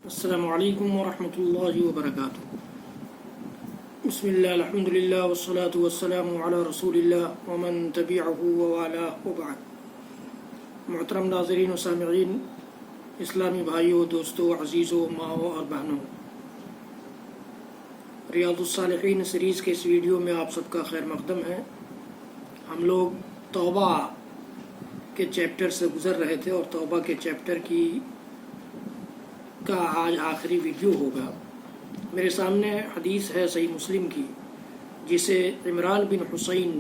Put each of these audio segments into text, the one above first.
السلام علیکم ورحمۃ اللہ وبرکاتہ۔ بسم اللہ الحمد للہ والصلاة والسلام علی رسول اللہ ومن تبعہ ووالاہ وبعد۔ محترم ناظرین و سامعین، اسلامی بھائیوں، دوستوں، عزیزوں، ماؤں اور بہنوں، ریاض الصالحین سیریز کے اس ویڈیو میں آپ سب کا خیر مقدم ہے۔ ہم لوگ توبہ کے چیپٹر سے گزر رہے تھے اور توبہ کے چیپٹر کا آج آخری ویڈیو ہوگا۔ میرے سامنے حدیث ہے صحیح مسلم کی، جسے عمران بن حسین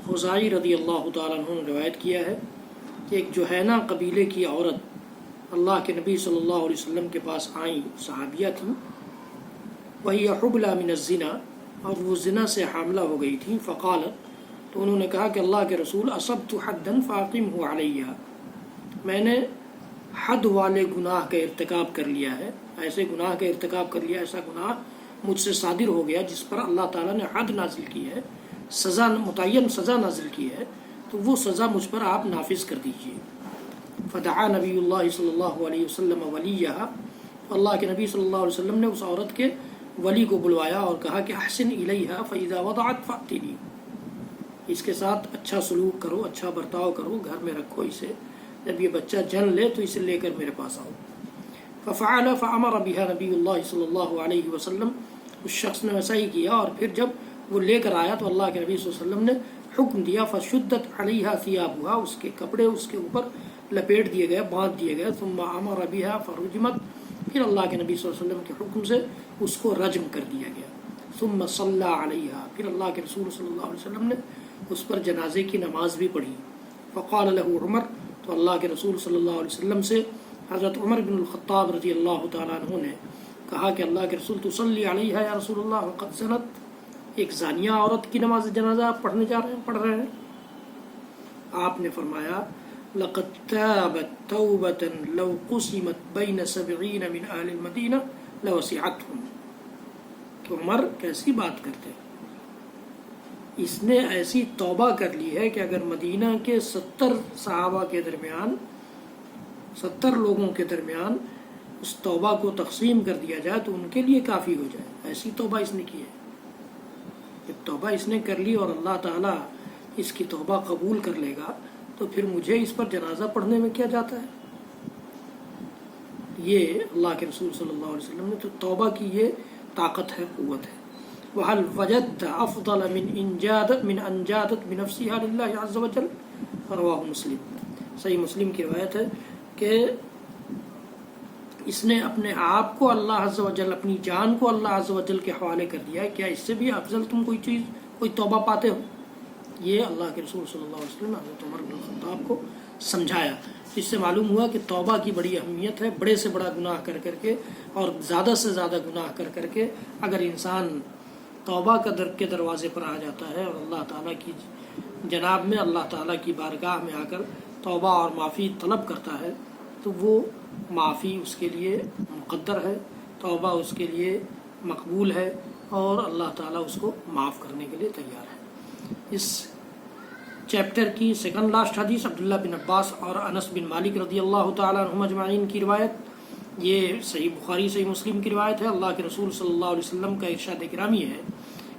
خزاعی رضی اللہ تعالیٰ عنہ نے روایت کیا ہے کہ ایک جوہینہ قبیلے کی عورت اللہ کے نبی صلی اللہ علیہ وسلم کے پاس آئیں، صحابیہ تھیں، وہی حبلى من الزنا، اور وہ زنا سے حاملہ ہو گئی تھیں۔ فقالت، تو انہوں نے کہا کہ اللہ کے رسول، اصبت حدا فاقمہ علیہ، میں نے حد والے گناہ کا ارتکاب کر لیا ہے، ایسے گناہ کا ارتکاب کر لیا، ایسا گناہ مجھ سے صادر ہو گیا جس پر اللہ تعالیٰ نے حد نازل کی ہے، سزا، متعین سزا نازل کی ہے، تو وہ سزا مجھ پر آپ نافذ کر دیجیے۔ فدعا نبی اللہ صلی اللہ علیہ وسلم ولیہ، اللہ کے نبی صلی اللہ علیہ وسلم نے اس عورت کے ولی کو بلوایا اور کہا کہ احسن الیہا فاذا وضعت فأتنی، اس کے ساتھ اچھا سلوک کرو، اچھا برتاؤ کرو، گھر میں رکھو اسے، جب یہ بچہ جن لے تو اسے لے کر میرے پاس آؤ۔ ففعل فامر بها نبی اللہ صلی اللہ علیہ وسلم، اس شخص نے ویسا ہی کیا، اور پھر جب وہ لے کر آیا تو اللہ کے نبی صلی اللہ علیہ وسلم نے حکم دیا، فشدت علیہا ثیابها، اس کے کپڑے اس کے اوپر لپیٹ دیے گئے، باندھ دیے گئے، ثم امر بها فرجمت، پھر اللہ کے نبی صلی اللہ علیہ وسلم کے حکم سے اس کو رجم کر دیا گیا۔ ثم صلی علیہا، پھر اللہ کے رسول صلی اللہ علیہ وسلم نے اس پر جنازے کی نماز بھی پڑھی۔ فقال له عمر، تو اللہ کے رسول صلی اللہ علیہ وسلم سے حضرت عمر بن الخطاب رضی اللہ تعالیٰ عنہ نے کہا کہ اللہ کے رسول، تصلی علیہا یا رسول اللہ وقد زنت، ایک زانیہ عورت کی نماز جنازہ آپ پڑھ رہے ہیں۔ آپ نے فرمایا، لقد تابت توبۃ لو قسمت بین 70 من اہل المدینہ لوسعتهم، کہ عمر کیسی بات کرتے ہیں، اس نے ایسی توبہ کر لی ہے کہ اگر مدینہ کے 70 صحابہ کے درمیان، 70 لوگوں کے درمیان اس توبہ کو تقسیم کر دیا جائے تو ان کے لیے کافی ہو جائے، ایسی توبہ اس نے کی ہے۔ جب توبہ اس نے کر لی اور اللہ تعالیٰ اس کی توبہ قبول کر لے گا تو پھر مجھے اس پر جنازہ پڑھنے میں کیا جاتا ہے۔ یہ اللہ کے رسول صلی اللہ علیہ وسلم نے تو توبہ کی یہ طاقت ہے، قوت ہے۔ وَهَلْ وَجَدْتَ أَفْضَلَ مِنْ أَنْجَادَتْ بِنَفْسِهَا لِلَّهِ عَزَّ وَجَلَّ، رواہ مسلم، صحیح مسلم کی روایت ہے کہ اس نے اپنے آپ کو اللہ عز و جل، اپنی جان کو اللہ عز و جل کے حوالے کر دیا ہے، کیا اس سے بھی افضل تم کوئی چیز، کوئی توبہ پاتے ہو؟ یہ اللہ کے رسول صلی اللہ علیہ وسلم نے حضرت عمر بن الخطاب کو سمجھایا۔ اس سے معلوم ہوا کہ توبہ کی بڑی اہمیت ہے، بڑے سے بڑا گناہ کر کر کے اور زیادہ سے زیادہ گناہ کر کر کے اگر انسان توبہ کے دروازے پر آ جاتا ہے اور اللہ تعالیٰ کی جناب میں، اللہ تعالیٰ کی بارگاہ میں آ کر توبہ اور معافی طلب کرتا ہے تو وہ معافی اس کے لیے مقدر ہے، توبہ اس کے لیے مقبول ہے اور اللہ تعالیٰ اس کو معاف کرنے کے لیے تیار ہے۔ اس چیپٹر کی سیکنڈ لاسٹ حدیث عبداللہ بن عباس اور انس بن مالک رضی اللہ تعالیٰ عنہم اجمعین کی روایت، یہ صحیح بخاری صحیح مسلم کی روایت ہے۔ اللہ کے رسول صلی اللہ علیہ وسلم کا ارشاد گرامی ہے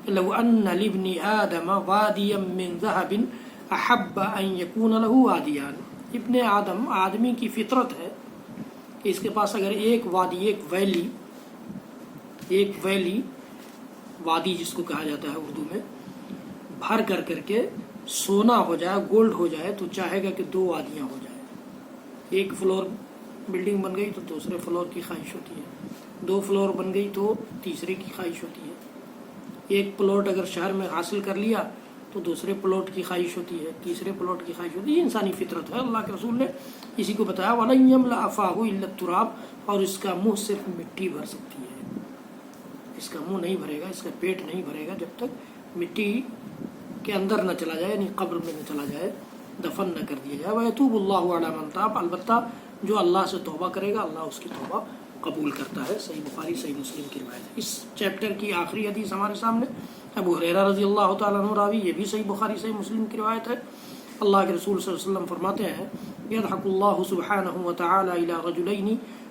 کہ لو ان لابن آدم وادیا من ذهب احب ان يكون له وادیان، ابن آدم، آدمی کی فطرت ہے کہ اس کے پاس اگر ایک وادی، ایک ویلی، وادی جس کو کہا جاتا ہے اردو میں، بھر کر کے سونا ہو جائے، گولڈ ہو جائے، تو چاہے گا کہ 2 وادیاں ہو جائیں۔ ایک فلور بلڈنگ بن گئی تو دوسرے فلور کی خواہش ہوتی ہے، 2 فلور بن گئی تو تیسرے کی خواہش ہوتی ہے، ایک پلاٹ اگر شہر میں حاصل کر لیا تو دوسرے پلاٹ کی خواہش ہوتی ہے، تیسرے پلاٹ کی خواہش ہوتی ہے۔ یہ انسانی فطرت ہے۔ اللہ کے رسول نے اسی کو بتایا، وَلَن يَمْلَأَ فَاهُ إِلَّا التُّرَابُ، اور اس کا منہ صرف مٹی بھر سکتی ہے، اس کا منہ نہیں بھرے گا، اس کا پیٹ نہیں بھرے گا جب تک مٹی کے اندر نہ چلا جائے، یعنی قبر میں نہ چلا جائے، دفن نہ کر دیا جائے۔ وَيَتُوبُ اللَّهُ عَلَىٰ مَن تَابَ، البتہ جو اللہ سے توبہ کرے گا اللہ اس کی توبہ قبول کرتا ہے۔ صحیح بخاری صحیح مسلم کی روایت ہے۔ اس چیپٹر کی آخری حدیث ہمارے سامنے ابو ہریرہ رضی اللہ تعالیٰ عنہ راوی، یہ بھی صحیح بخاری صحیح مسلم کی روایت ہے۔ اللہ کے رسول صلی اللہ علیہ وسلم فرماتے ہیں، یضحک اللہ سبحانہ وتعالی الی رجلین